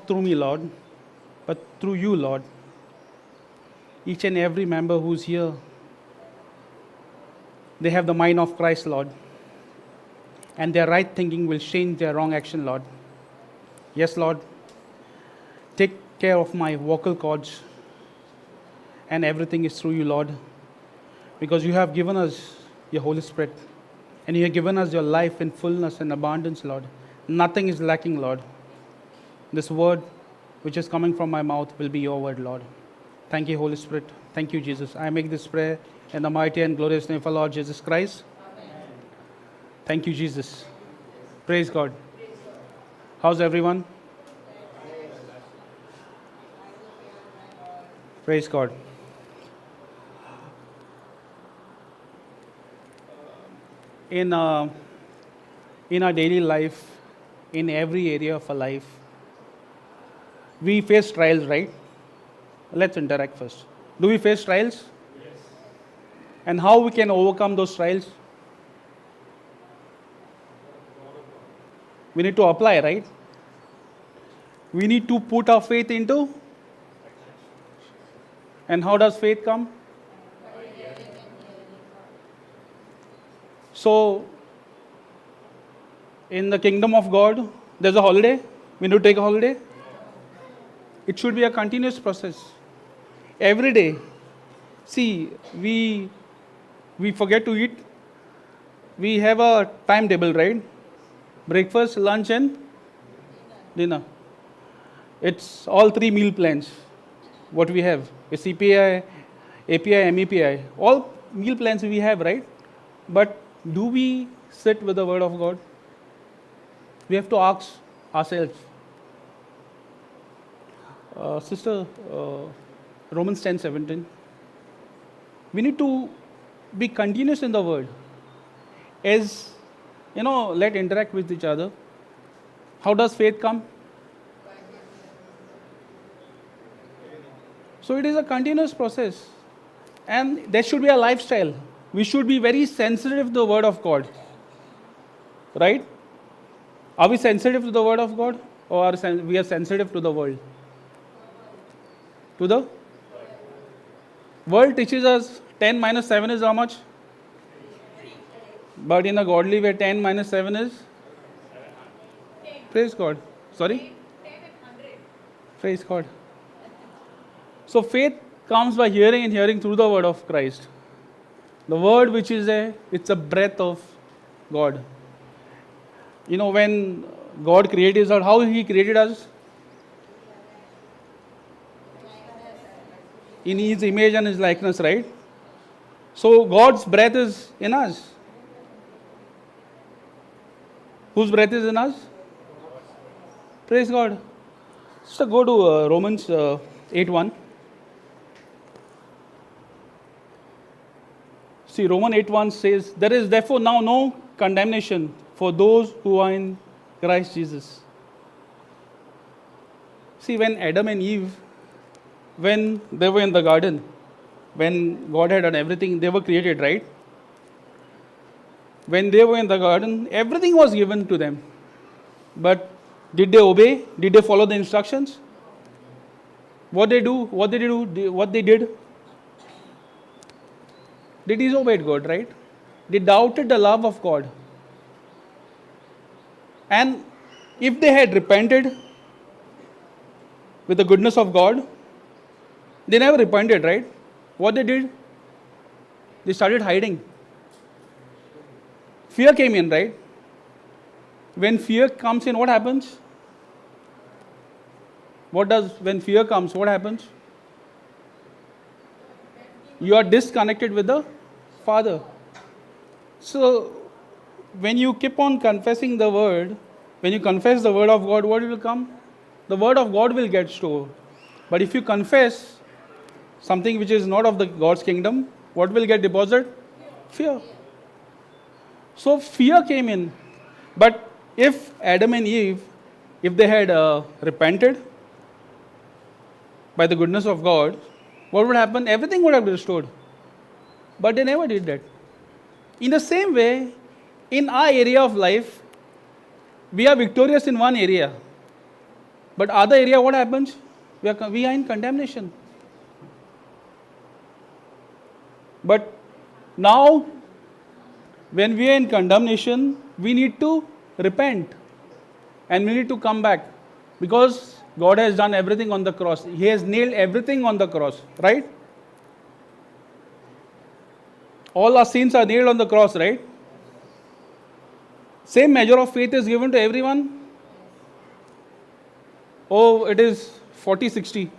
not through me, Lord, but through you, Lord. Each and every member who's here, they have the mind of Christ, Lord. And their right thinking will change their wrong action, Lord. Yes, Lord. Take care of my vocal cords. And everything is through you, Lord. Because you have given us your Holy Spirit. And you have given us your life in fullness and abundance, Lord. Nothing is lacking, Lord. This word which is coming from my mouth will be your word, Lord. Thank you, Holy Spirit. Thank you, Jesus. I make this prayer in the mighty and glorious name of our Lord Jesus Christ. Amen. Thank you, Jesus. Praise God. How's everyone? Praise God. In our daily life, in every area of our life, we face trials, right? Let's interact first. Do we face trials? Yes. And how we can overcome those trials? We need to apply, right? We need to put our faith into. And how does faith come? So, in the kingdom of God, there's a holiday. We need to take a holiday. It should be a continuous process. Every day. See, we forget to eat. We have a timetable, right? Breakfast, lunch and dinner. It's all 3 meal plans. What we have. A CPI, API, MEPI. All meal plans we have, right? But do we sit with the word of God? We have to ask ourselves. Sister, Romans 10:17. We need to be continuous in the word. As, let interact with each other. How does faith come? So it is a continuous process. And there should be a lifestyle. We should be very sensitive to the word of God. Right? Are we sensitive to the word of God? Or we are sensitive to the world? To the world teaches us 10 minus 7 is how much? But in a godly way, 10 minus 7 is? Praise God. Sorry? Praise God. So faith comes by hearing and hearing through the word of Christ. The word which is it's a breath of God. When God created us, how He created us? In His image and His likeness, right? So God's breath is in us. Whose breath is in us? Praise God. So go to Romans 8:1. See, Romans 8:1 says, there is therefore now no condemnation for those who are in Christ Jesus. See, when Adam and Eve, when they were in the garden, when God had done everything, they were created, right? When they were in the garden, everything was given to them. But did they obey? Did they follow the instructions? What they did? They disobeyed God, right? They doubted the love of God. And if they had repented with the goodness of God, they never repented, right? What they did? They started hiding. Fear came in, right? When fear comes in, what happens? When fear comes, what happens? You are disconnected with the Father. So, when you keep on confessing the word, when you confess the word of God, what will come? The word of God will get stored. But if you confess something which is not of the God's kingdom, what will get deposited? Fear. So fear came in. But if Adam and Eve, if they had repented by the goodness of God, what would happen? Everything would have been restored. But they never did that. In the same way, in our area of life, we are victorious in one area. But other area, what happens? We are in condemnation. But now, when we are in condemnation, we need to repent. And we need to come back. Because God has done everything on the cross. He has nailed everything on the cross. Right? All our sins are nailed on the cross, right? Same measure of faith is given to everyone. Oh, it is 40-60.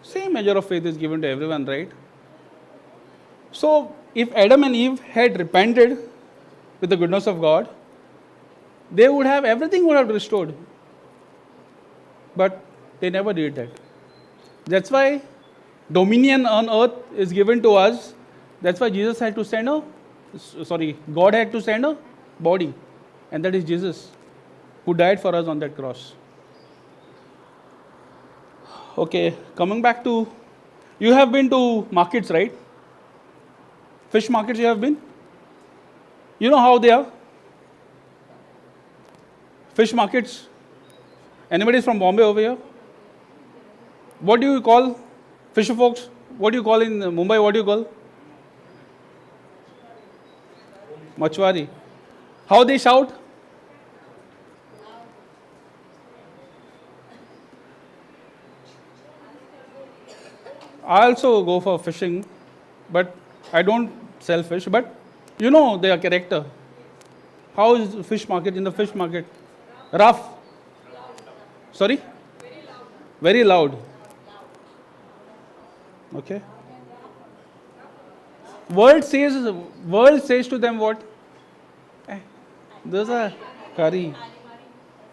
Same measure of faith is given to everyone, right? So, if Adam and Eve had repented with the goodness of God, they would have, everything would have restored. But they never did that. That's why dominion on earth is given to us. That's why God had to send a body. And that is Jesus, who died for us on that cross. Okay, coming back to, you have been to markets, right? Fish markets you have been? You know how they are? Fish markets. Anybody from Bombay over here? What do you call fisher folks? What do you call in Mumbai? What do you call? Machwari. How they shout? I also go for fishing, but I don't sell fish. But you know their character. How is the fish market in the fish market? Rough. Sorry? Very loud. Okay. World says to them what? Those are curry.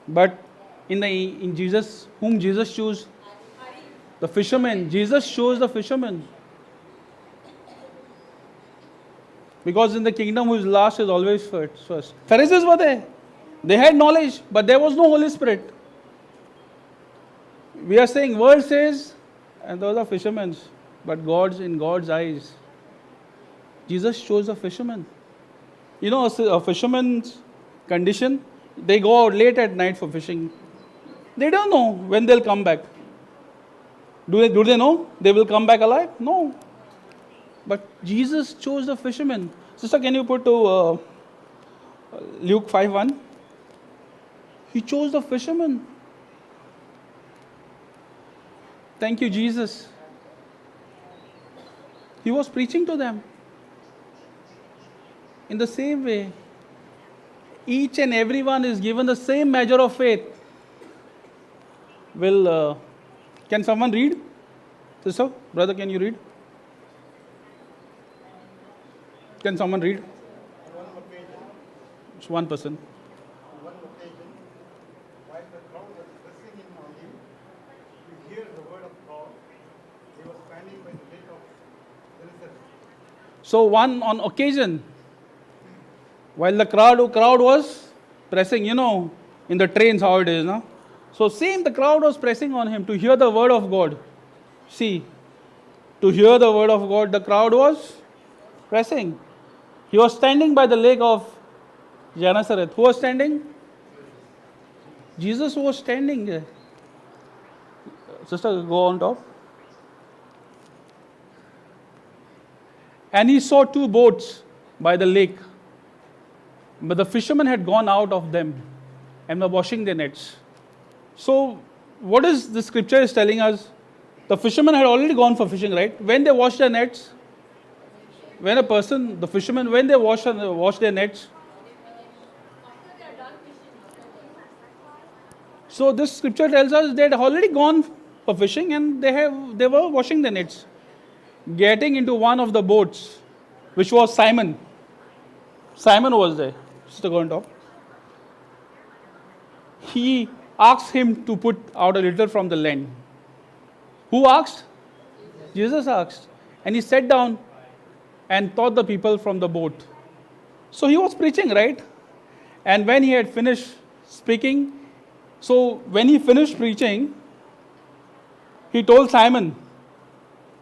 But in Jesus, whom Jesus chose? The fishermen. Jesus chose the fishermen. Because in the kingdom, who is last is always first. Pharisees were there. They had knowledge, but there was no Holy Spirit. We are saying, world says, and those are fishermen. But in God's eyes, Jesus chose a fisherman. You know, a fisherman's condition, they go out late at night for fishing. They don't know when they'll come back. Do they know they will come back alive? No. But Jesus chose the fisherman. Sister, can you put to Luke 5:1? He chose the fisherman. Thank you, Jesus. He was preaching to them. In the same way, each and everyone is given the same measure of faith. Can someone read? Sister, brother, can you read? Can someone read? It's one person. One occasion, while the crowd was pressing in on him to hear the word of God, he was standing by the lake of Gennesaret. So on occasion, while the crowd was pressing, in the trains how it is, no? So the crowd was pressing on him to hear the word of God. See, to hear the word of God, the crowd was pressing. He was standing by the lake of Gennesaret. Who was standing? Jesus was standing there. Sister, go on top. And he saw two boats by the lake. But the fishermen had gone out of them and were washing their nets. So, what is the scripture is telling us? The fishermen had already gone for fishing, right? When they washed their nets, when they wash their nets. So this scripture tells us they had already gone for fishing and they were washing their nets. Getting into one of the boats, which was Simon. Simon was there. Sister, go on top. He asked him to put out a little from the land. Who asked? Jesus asked. And he sat down and taught the people from the boat. So he was preaching, right? And when he had finished speaking, when he finished preaching, he told Simon,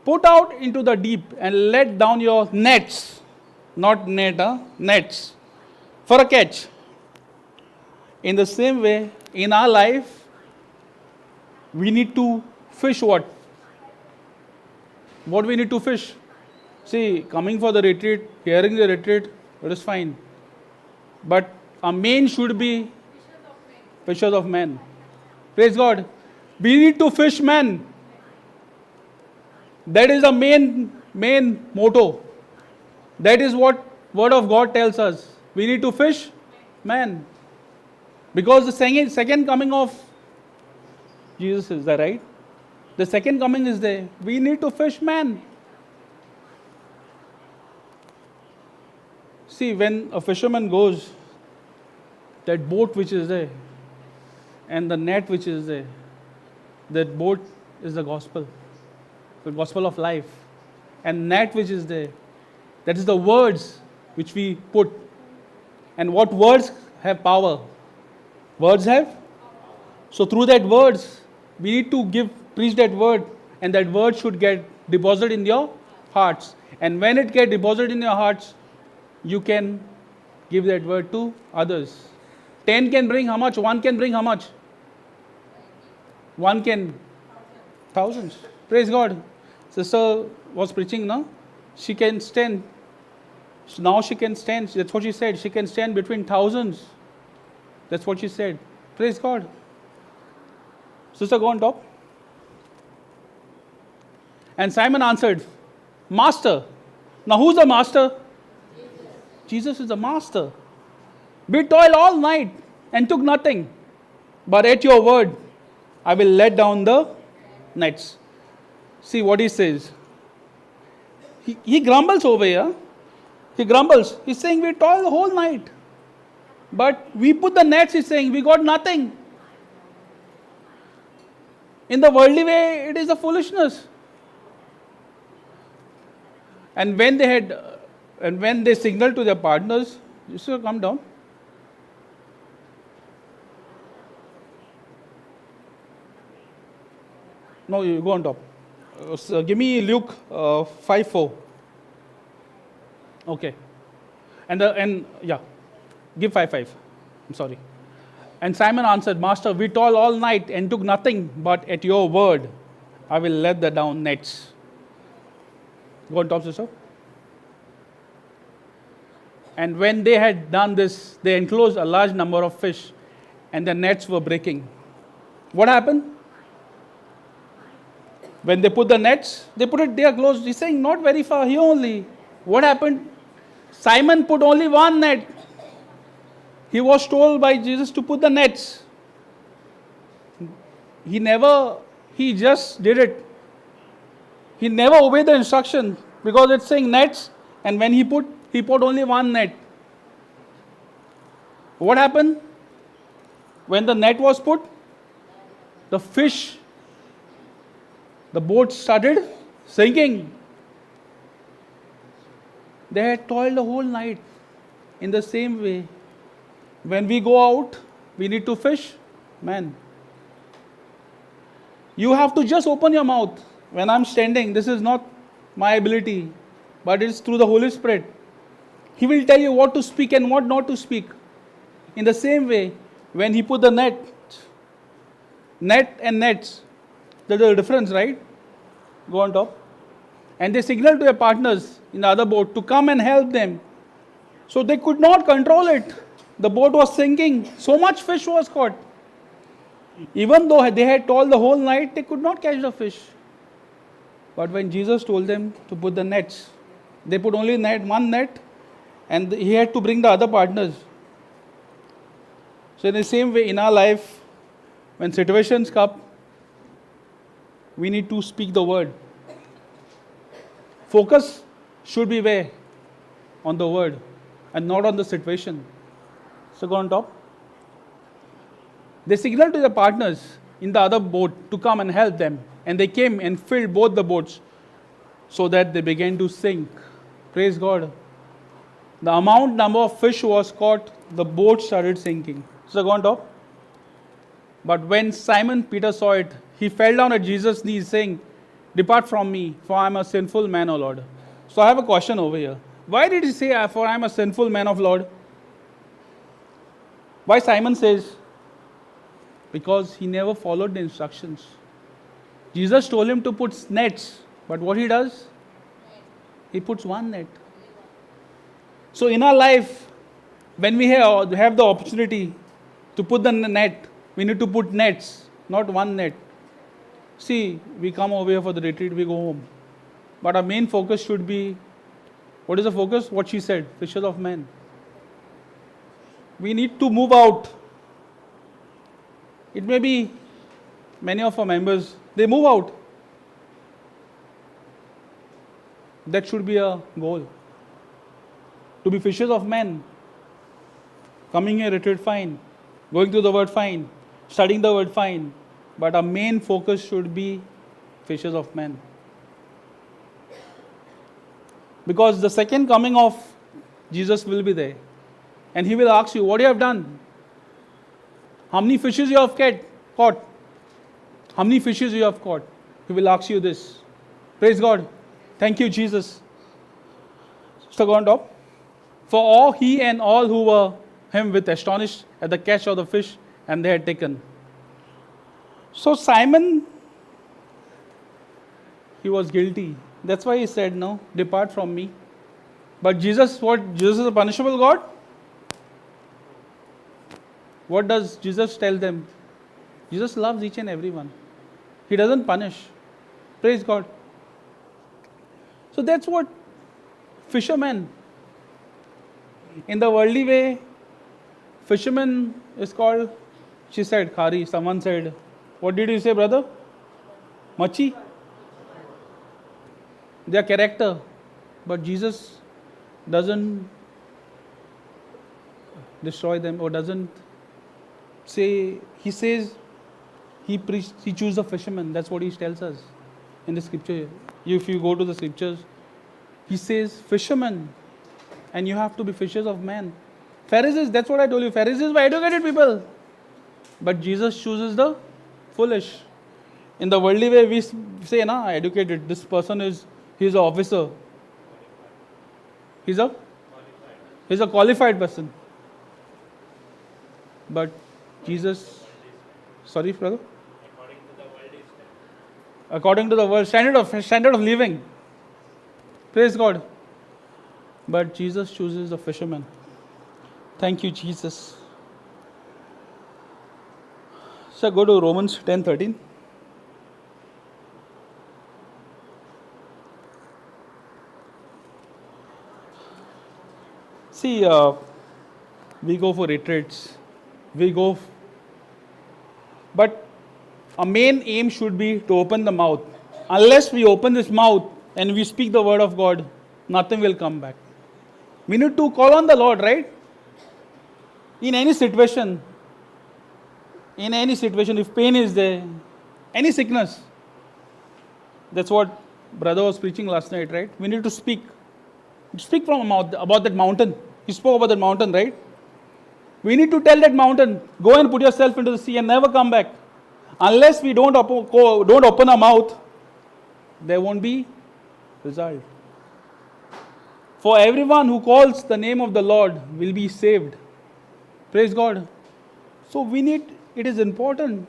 put out into the deep and let down your nets, not nets, for a catch. In the same way, in our life, We need to fish what? What we need to fish? See, coming for the retreat, hearing the retreat, it is fine. But our main should be fishers of men. Praise God. We need to fish men. That is the main motto. That is what Word of God tells us. We need to fish men. Because the second coming of Jesus is there, right? The second coming is there. We need to fish men. See, when a fisherman goes, that boat which is there and the net which is there, that boat is the gospel of life. And net which is there, that is the words which we put. And what words have power? Words have. So through that words, we need to preach that word, and that word should get deposited in your hearts. And when it gets deposited in your hearts, you can give that word to others. 10 can bring how much? 1 can bring how much? 1 can thousands. Praise God. Sister was preaching now. She can stand. Now she can stand. That's what she said. She can stand between thousands. That's what she said. Praise God. Sister, go on top. And Simon answered, Master. Now who's the master? Jesus is the master. We toiled all night and took nothing. But at your word, I will let down the nets. See what he says. He grumbles over here. He grumbles. He's saying we toiled the whole night. But we put the nets, he's saying, we got nothing. In the worldly way, it is a foolishness. And when they signaled to their partners, just come down. No, you go on top. So give me Luke 5:4. Okay. And give 5:5. I'm sorry. And Simon answered, Master, we toiled all night and took nothing, but at your word, I will let the down nets. Go on top, sister. And when they had done this, they enclosed a large number of fish, and the nets were breaking. What happened? When they put the nets, they put it there close. He's saying, not very far, here only. What happened? Simon put only one net. He was told by Jesus to put the nets. He just did it. He never obeyed the instruction because it's saying nets, and when he put only one net. What happened? When the net was put, the boat started sinking. They had toiled the whole night. In the same way, when we go out, we need to fish. Man, you have to just open your mouth. When I'm standing, this is not my ability, but it's through the Holy Spirit. He will tell you what to speak and what not to speak. In the same way, when he put the net and nets, there's a difference, right? Go on top. And they signaled to their partners in the other boat to come and help them. So they could not control it. The boat was sinking. So much fish was caught. Even though they had toiled the whole night, they could not catch the fish. But when Jesus told them to put the nets, they put only one net, and he had to bring the other partners. So in the same way, in our life, when situations come, we need to speak the word. Focus should be where? On the word and not on the situation. So go on top. They signaled to the partners in the other boat to come and help them. And they came and filled both the boats so that they began to sink. Praise God. The number of fish was caught, the boat started sinking. So go on top. But when Simon Peter saw it, he fell down at Jesus' knees saying, Depart from me, for I am a sinful man, O Lord. So I have a question over here. Why did he say, for I am a sinful man of Lord? Why Simon says? Because he never followed the instructions. Jesus told him to put nets, but what he does? He puts one net. So in our life, when we have the opportunity to put the net, we need to put nets, not one net. See, we come over here for the retreat, we go home. But our main focus should be, what is the focus? What she said, fishers of men. We need to move out. It may be many of our members, they move out. That should be a goal. To be fishers of men. Coming here, retreat, fine. Going through the word, fine. Studying the word, fine. But our main focus should be fishers of men. Because the second coming of Jesus will be there. And he will ask you, what you have done? How many fishes you have caught? How many fishes you have caught? He will ask you this. Praise God. Thank you, Jesus. So go on top. For all he and all who were him with astonished at the catch of the fish, and they had taken. So Simon, he was guilty. That's why he said, no, depart from me. But Jesus, what? Jesus is a punishable God? What does Jesus tell them? Jesus loves each and everyone. He doesn't punish. Praise God. So that's what fishermen. In the worldly way, fisherman is called, she said, khari. Someone said, what did you say, brother? Machi? Their character. But Jesus doesn't destroy them or doesn't say, he says, he chooses a fisherman. That's what he tells us in the scripture. If you go to the scriptures, he says, fishermen. And you have to be fishers of men. Pharisees, that's what I told you. Pharisees were educated people. But Jesus chooses the foolish. In the worldly way, we say, educated. This person he's an officer. He's a qualified person. But Jesus, sorry, brother? According to the world standard of living. Praise God. But Jesus chooses the fisherman. Thank you, Jesus. So go to Romans 10:13. See, we go for retreats. But our main aim should be to open the mouth. Unless we open this mouth and we speak the word of God, nothing will come back. We need to call on the Lord, right? In any situation, if pain is there, any sickness, that's what brother was preaching last night, right? We need to speak from our mouth about that mountain. He spoke about that mountain, right? We need to tell that mountain, go and put yourself into the sea and never come back. Unless we don't open our mouth, there won't be result. For everyone who calls the name of the Lord will be saved. Praise God. So it is important.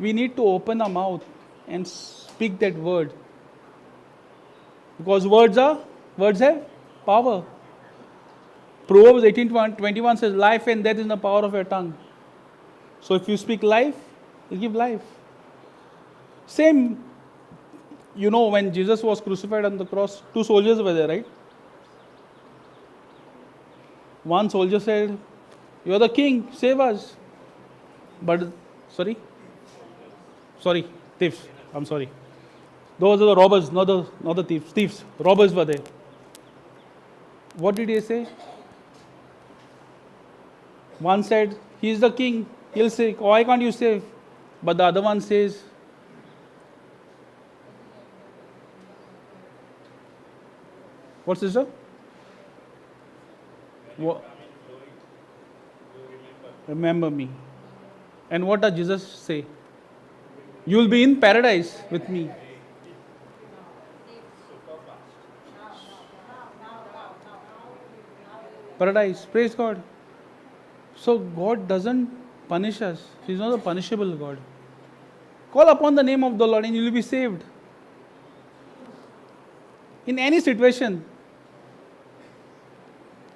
We need to open our mouth and speak that word. Because words have power. Proverbs 18:21 says, life and death is in the power of your tongue. So if you speak life, you give life. Same, when Jesus was crucified on the cross, 2 soldiers were there, right? One soldier said, you are the king, save us. But, thieves, I'm sorry. Those are the robbers, not the thieves. Thieves, robbers were there. What did he say? One said, he is the king, he'll say, why can't you save? But the other one says, what, sister? What? Remember me. And what does Jesus say? You will be in paradise with me. Paradise. Praise God. So God doesn't punish us. He's not a punishable God. Call upon the name of the Lord and you will be saved. In any situation,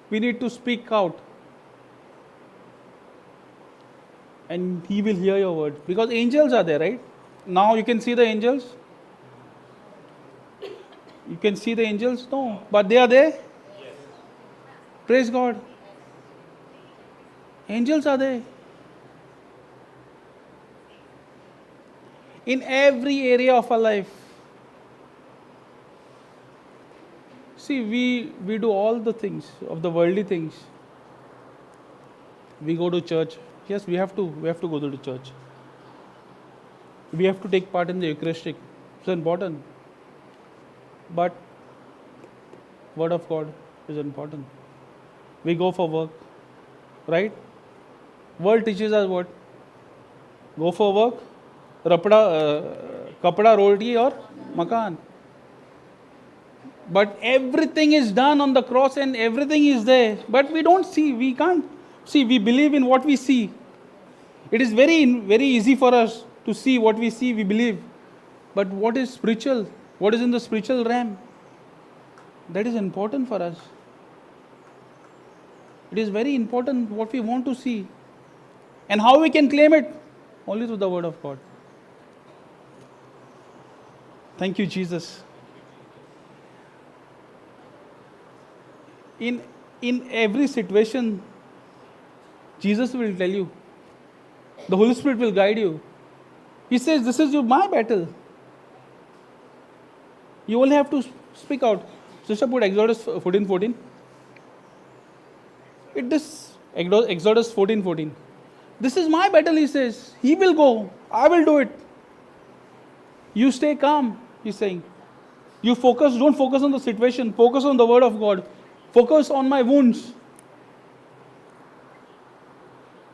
we need to speak out. And He will hear your word. Because angels are there, right? Now you can see the angels. You can see the angels? No. But they are there? Yes. Praise God. Angels are there. In every area of our life. See, we do all the things of the worldly things. We go to church. Yes, we have to go to the church. We have to take part in the Eucharistic. It's important. But Word of God is important. We go for work. Right? World teaches us what? Go for work. Kapda, roti or makan. But everything is done on the cross and everything is there. But we don't see. We can't see. We believe in what we see. It is very, very easy for us to see what we see, we believe. But what is spiritual? What is in the spiritual realm? That is important for us. It is very important what we want to see. And how we can claim it? Only through the Word of God. Thank you, Jesus. In every situation, Jesus will tell you. The Holy Spirit will guide you. He says, this is my battle. You only have to speak out. Sister, put Exodus 14:14. Exodus 14:14. This is my battle, he says. He will go. I will do it. You stay calm, he's saying. You focus, don't focus on the situation. Focus on the Word of God. Focus on my wounds.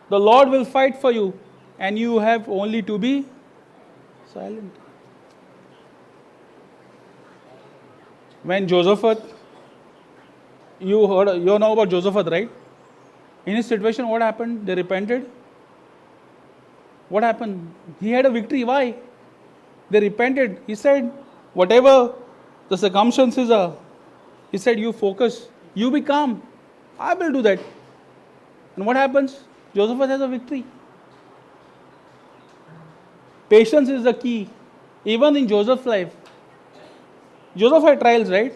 The Lord will fight for you, and you have only to be silent. When Josephat, you know about Josephat, right? In his situation, what happened? They repented. What happened? He had a victory. Why? They repented. He said, whatever the circumstances are, he said, you focus, you be calm. I will do that. And what happens? Joseph has a victory. Patience is the key. Even in Joseph's life. Joseph had trials, right?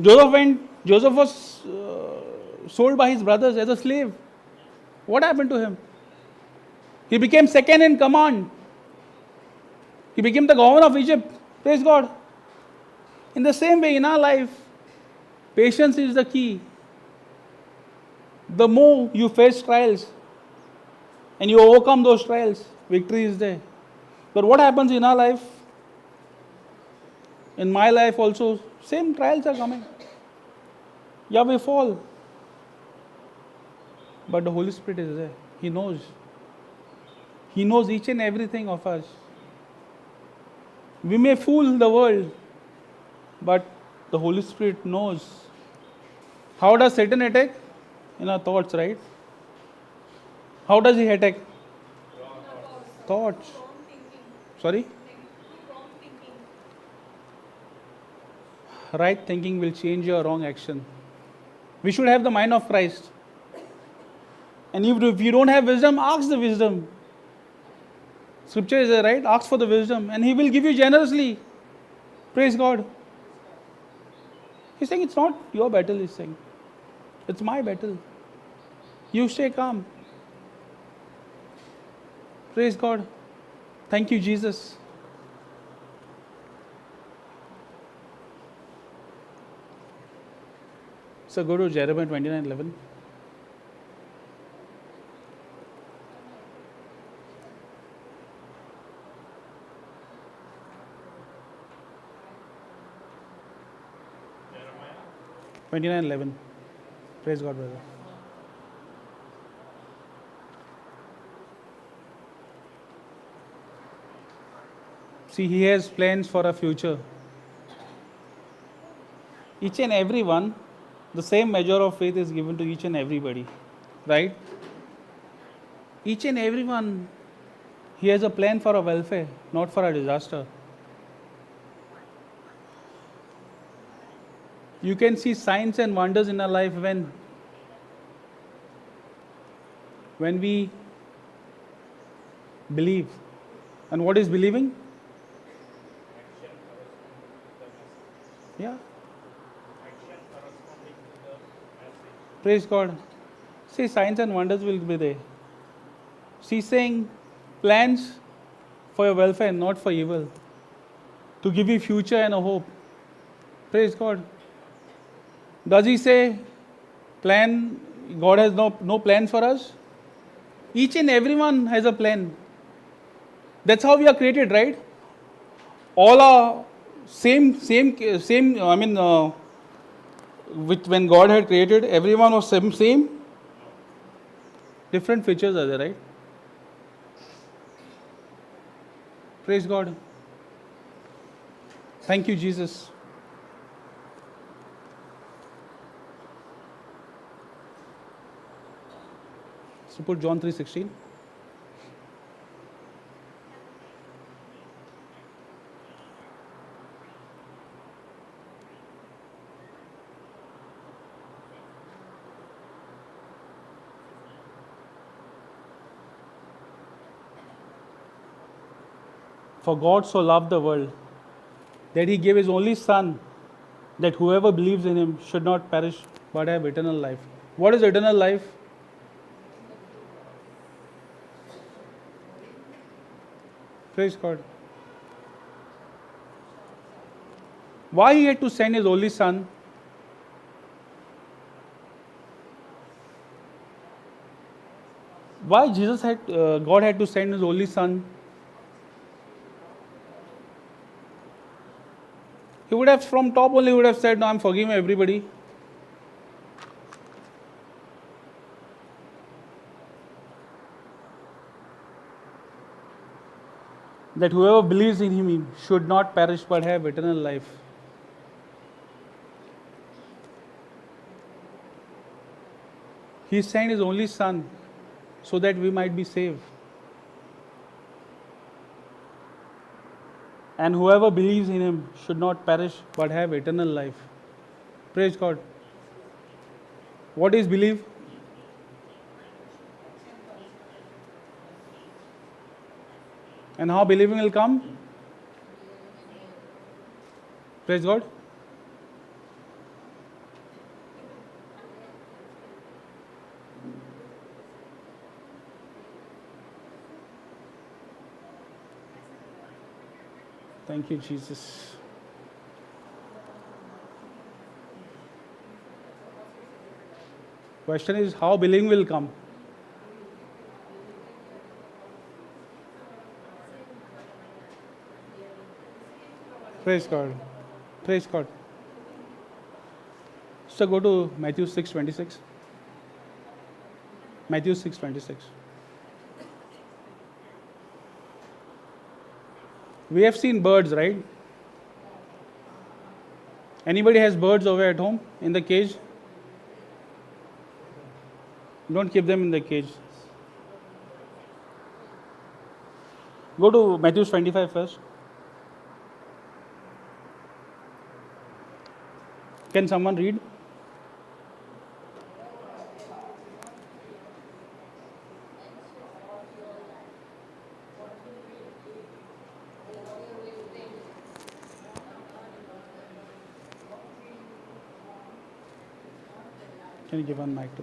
Joseph was sold by his brothers as a slave. What happened to him? He became second in command. He became the governor of Egypt. Praise God. In the same way, in our life, patience is the key. The more you face trials and you overcome those trials, victory is there. But what happens in our life? In my life also, same trials are coming. Yeah, we fall. But the Holy Spirit is there. He knows. He knows each and everything of us. We may fool the world, but the Holy Spirit knows. How does Satan attack? In our thoughts, right? How does he attack? Thoughts. Sorry? Right thinking will change your wrong action. We should have the mind of Christ. And if you don't have wisdom, ask the wisdom. Scripture is there, right? Ask for the wisdom and He will give you generously. Praise God. He's saying it's not your battle, He's saying. It's my battle. You stay calm. Praise God. Thank you, Jesus. So go to Jeremiah 29:11. Jeremiah 29:11. Praise God, brother. See, He has plans for our future. Each and every one, the same measure of faith is given to each and everybody. Right? Each and everyone He has a plan for our welfare, not for our disaster. You can see signs and wonders in our life when we believe. And what is believing? Yeah. Praise God. See, signs and wonders will be there. She's saying plans for your welfare, not for evil, to give you future and a hope. Praise God. Does he say plan? God has no plan for us? Each and everyone has a plan. That's how we are created, right? All are same. I mean, when God had created, everyone was same. Different features are there, right? Praise God. Thank you, Jesus. So put John 3:16. For God so loved the world that he gave his only Son, that whoever believes in him should not perish but have eternal life. What is eternal life? Praise God. Why he had to send his only Son? Why God had to send his only Son? He would have, from top only, would have said, no, I'm forgiving everybody. That whoever believes in him should not perish but have eternal life. He sent his only Son so that we might be saved. And whoever believes in him should not perish but have eternal life. Praise God. What is belief? And how believing will come? Praise God. Thank you, Jesus. Question is, how believing will come? Praise God. Praise God. So go to Matthew 6:26. Matthew 6:26. We have seen birds, right? Anybody has birds over at home in the cage? Don't keep them in the cage. Go to Matthew 25 first. Can someone read? Can you give one mic to?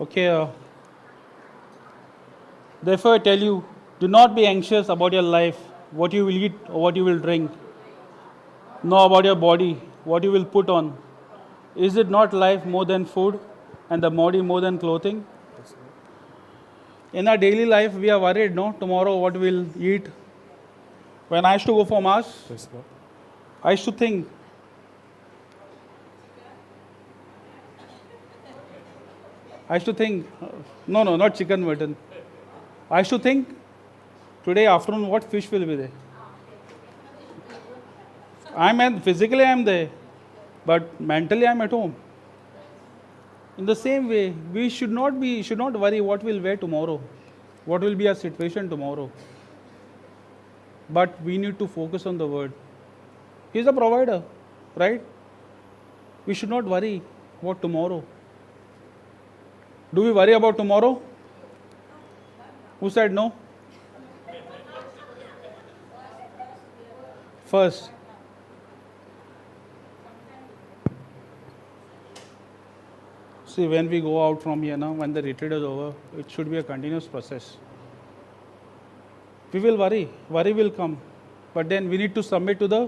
Okay. Therefore, I tell you, do not be anxious about your life, what you will eat or what you will drink, nor about your body, what you will put on. Is it not life more than food, and the body more than clothing? In our daily life, we are worried, no? Tomorrow, what we'll eat. When I used to go for Mass, Praise God. I used to think, no, not chicken, mutton. I used to think, today afternoon, what fish will be there? Physically I'm there, but mentally I'm at home. In the same way, we should not worry what we'll wear tomorrow, what will be our situation tomorrow. But we need to focus on the word. He's a provider, right? We should not worry about tomorrow. Do we worry about tomorrow? Who said no? First, see, when we go out from here now, when the retreat is over, it should be a continuous process. We will worry will come, but then we need to submit to the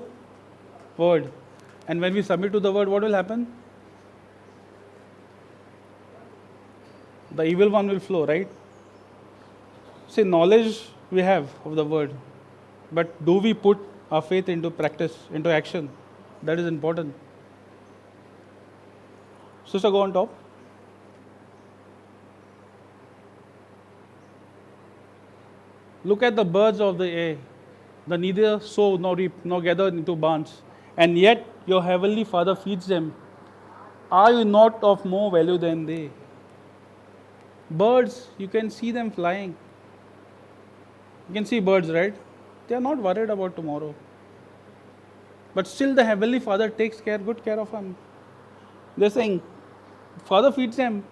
word. And when we submit to the word, what will happen? The evil one will flow, right? See, knowledge we have of the word, but do we put our faith into practice, into action? That is important. Sister, go on top. Look at the birds of the air. They neither sow nor reap nor gather into barns, and yet your heavenly Father feeds them. Are you not of more value than they? Birds, you can see them flying. You can see birds, right? They are not worried about tomorrow. But still the Heavenly Father takes good care of them. They're saying, Father feeds them.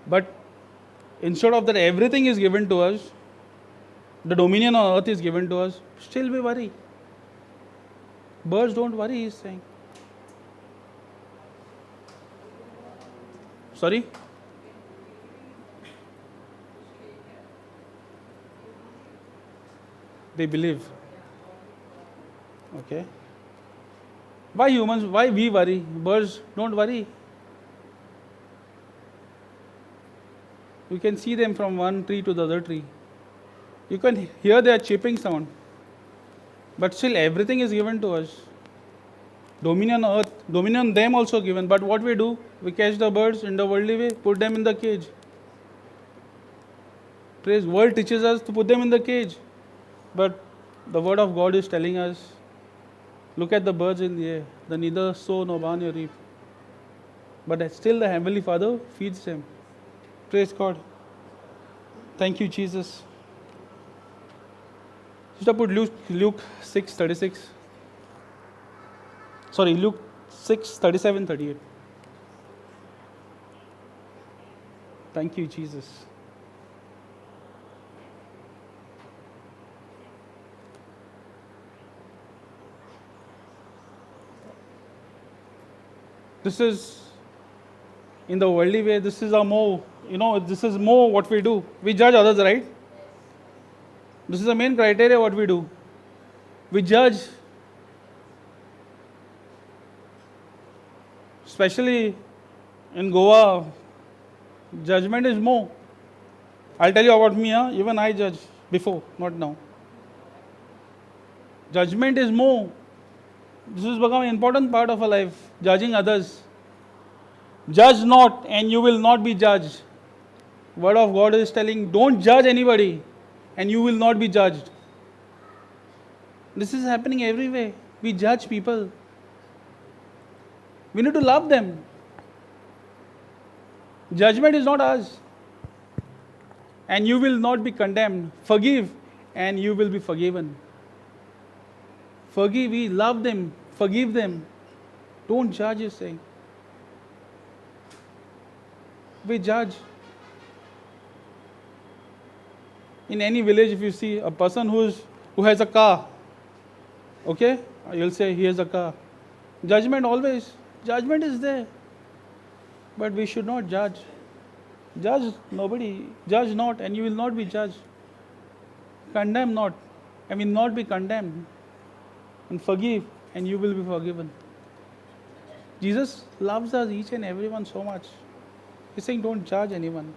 But instead of that, everything is given to us. The dominion on earth is given to us. Still we worry. Birds don't worry, he's saying. Sorry? They believe. Okay. Why humans? Why we worry? Birds don't worry. You can see them from one tree to the other tree. You can hear their chirping sound. But still everything is given to us. Dominion on earth, dominion them also given. But what we do? We catch the birds in the worldly way, put them in the cage. Praise, world teaches us to put them in the cage. But the word of God is telling us, look at the birds in the air. They neither sow nor barn nor reap. But still the Heavenly Father feeds them. Praise God. Thank you, Jesus. Just put Luke 6:36. Sorry, Luke 6:37, 38. Thank you, Jesus. This is, in the worldly way, this is this is more what we do. We judge others, right? This is the main criteria what we do. We judge. Especially in Goa, judgment is more. I'll tell you about me, even I judge before, not now. Judgment is more. This has become an important part of our life, judging others. Judge not and you will not be judged. Word of God is telling, don't judge anybody and you will not be judged. This is happening everywhere. We judge people. We need to love them. Judgment is not ours. And you will not be condemned. Forgive and you will be forgiven. Forgive, we love them, forgive them. Don't judge, he's saying. We judge. In any village, if you see a person who has a car, okay, you'll say he has a car. Judgment always. Judgment is there. But we should not judge. Judge nobody. Judge not and you will not be judged. Condemn not and will not be condemned. And forgive and you will be forgiven. Jesus loves us each and everyone so much. He's saying don't judge anyone.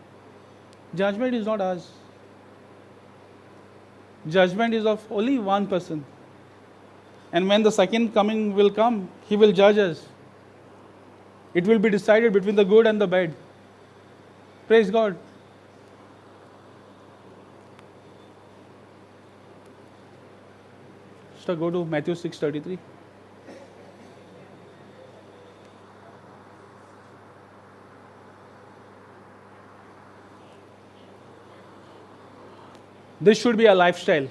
Judgment is not ours. Judgment is of only one person. And when the second coming will come, he will judge us. It will be decided between the good and the bad. Praise God. Sister, go to Matthew 6:33. This should be a lifestyle.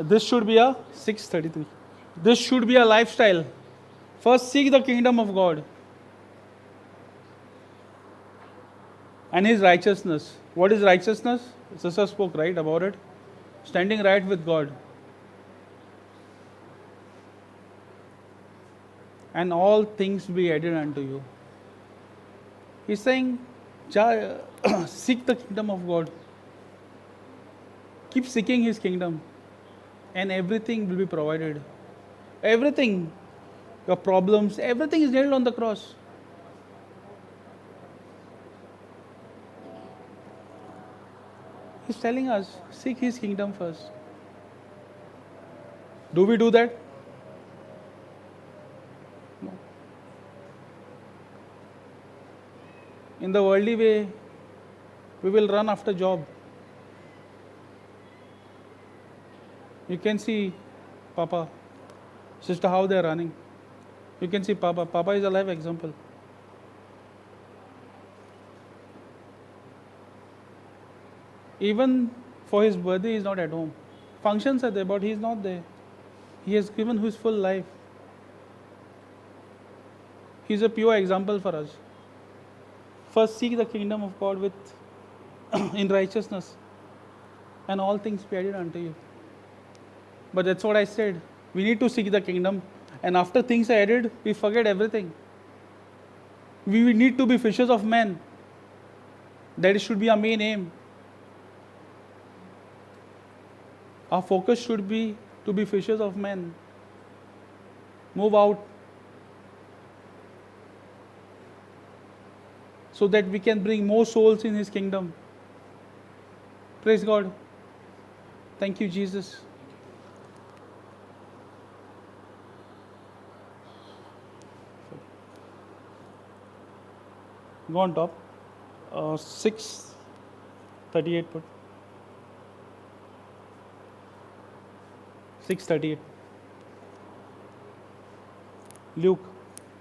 This should be a 6:33. This should be a lifestyle. First seek the kingdom of God and his righteousness. What is righteousness? Sister spoke right about it. Standing right with God. And all things be added unto you. He's saying, seek the kingdom of God. Keep seeking his kingdom. And everything will be provided. Everything. Your problems, everything is nailed on the cross. He's telling us, seek his kingdom first. Do we do that? No. In the worldly way, we will run after job. You can see Papa, sister, how they are running. You can see Papa. Papa is a live example. Even for his birthday, he is not at home. Functions are there, but he is not there. He has given his full life. He is a pure example for us. First, seek the kingdom of God with in righteousness, and all things be added unto you. But that's what I said. We need to seek the kingdom, and after things are added, we forget everything. We need to be fishers of men. That should be our main aim. Our focus should be to be fishers of men. Move out so that we can bring more souls in his kingdom. Praise God. Thank you, Jesus. Go on top. 6:38 put. 6:38. Luke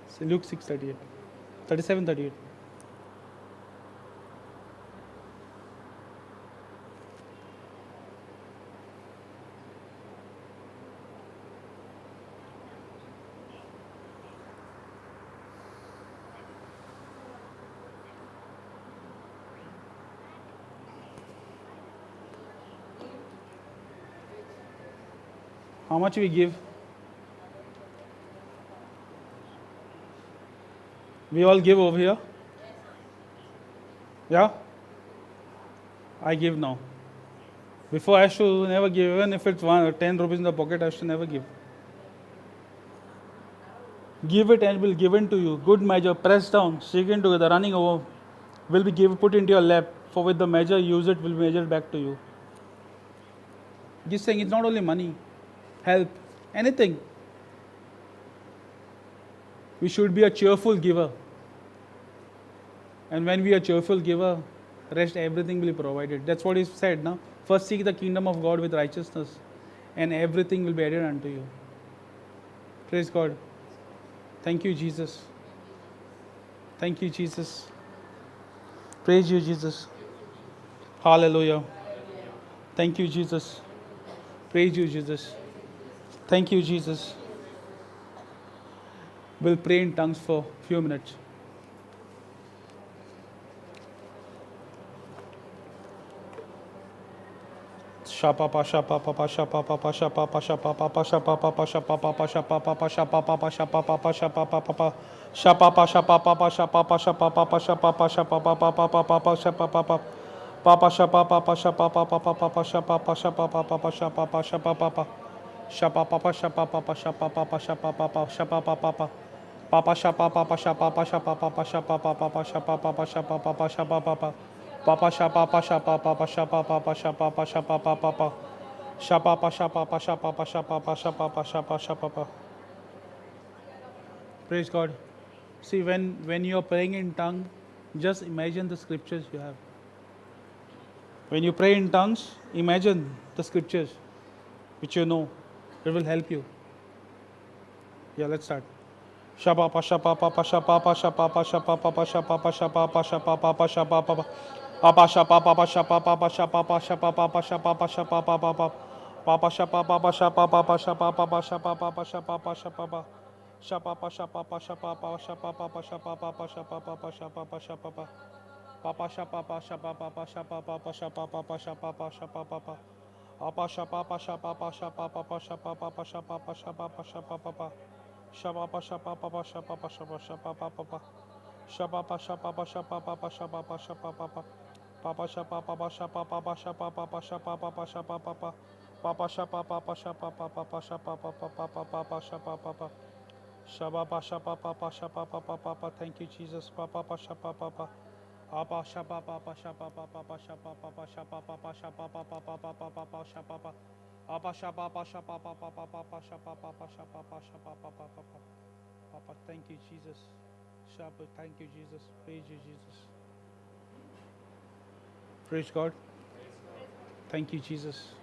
6:38. 37:38. How much we give? We all give over here? Yeah? I give now. Before I used to never give, even if it's 10 rupees in the pocket, I used to never give. Give it and it will be given to you. Good measure, pressed down, shaken together, running over, will be given, put into your lap. For with the measure use it will be measured back to you. He's saying it's not only money, help, anything. We should be a cheerful giver. And when we are cheerful giver, rest everything will be provided. That's what he said now. First seek the kingdom of God with righteousness, and everything will be added unto you. Praise God. Thank you, Jesus. Thank you, Jesus. Praise you, Jesus. Hallelujah. Thank you, Jesus. Praise you, Jesus. Thank you, Jesus. We'll pray in tongues for a few minutes. Shapa pasha papa pasha papa pasha papa pasha papa pasha papa pasha papa pasha papa pasha papa pasha papa pasha papa papa shapa pasha papa pasha papa pasha papa pasha papa pasha papa papa papa pasha papa papa shapa papa shapa papa papa shapa papa shapa papa shapa papa shapa papa shapa papa shapa papa shapa papa shapa papa shapa papa Papa shapa papa shapa papa shapa papa shapa papa shapa papa shapa papa shapa papa papa shapa papa shapa papa shapa papa shapa papa shapa papa shapa papa shapa papa shapa papa shapa papa shapa papa shapa shapa papa. Praise God. See, when you are praying in tongue, just imagine the scriptures you have. When you pray in tongues, imagine the scriptures which you know. It will help you. Yeah, let's start. Shapa pa shapa pa pa shapa pa shapa pa shapa pa pa shapa pa shapa pa shapa pa pa shapa pa pa pa shapa pa pa shapa pa pa shapa pa shapa pa pa shapa pa shapa pa pa pa pa shapa pa pa shapa pa pa shapa pa pa shapa pa pa shapa pa shapa pa shapa pa shapa pa shapa pa shapa pa pa shapa pa pa shapa pa pa shapa pa shapa pa Papa shapa pa shapa pa pa shapa pa pa shapa pa pa shapa pa shapa pa pa apa shapa pa shapa pa shapa pa pa shapa pa pa shapa pa shapa pa shapa pa pa shapa pa shapa pa pa shapa pa shapa shapa pa pa pa shapa pa shapa pa shapa pa pa shapa pa shapa pa pa papa shapa pa pa shapa pa pa shapa pa pa shapa pa pa shapa pa pa papa shapa pa pa shapa pa pa pa shapa pa pa pa pa pa shapa pa pa shapa pa shapa pa pa shapa pa pa pa. Thank you, Jesus. Papa pa shapa pa pa apa shapa pa pa shapa pa pa pa shapa pa pa shapa pa pa shapa pa pa pa pa pa pa pa shapa pa apa shapa pa shapa pa pa pa pa pa shapa pa pa shapa pa shapa pa pa pa pa. Papa, thank you, Jesus. Shapa, thank you, Jesus. Praise you, Jesus. Praise God. Thank you, Jesus.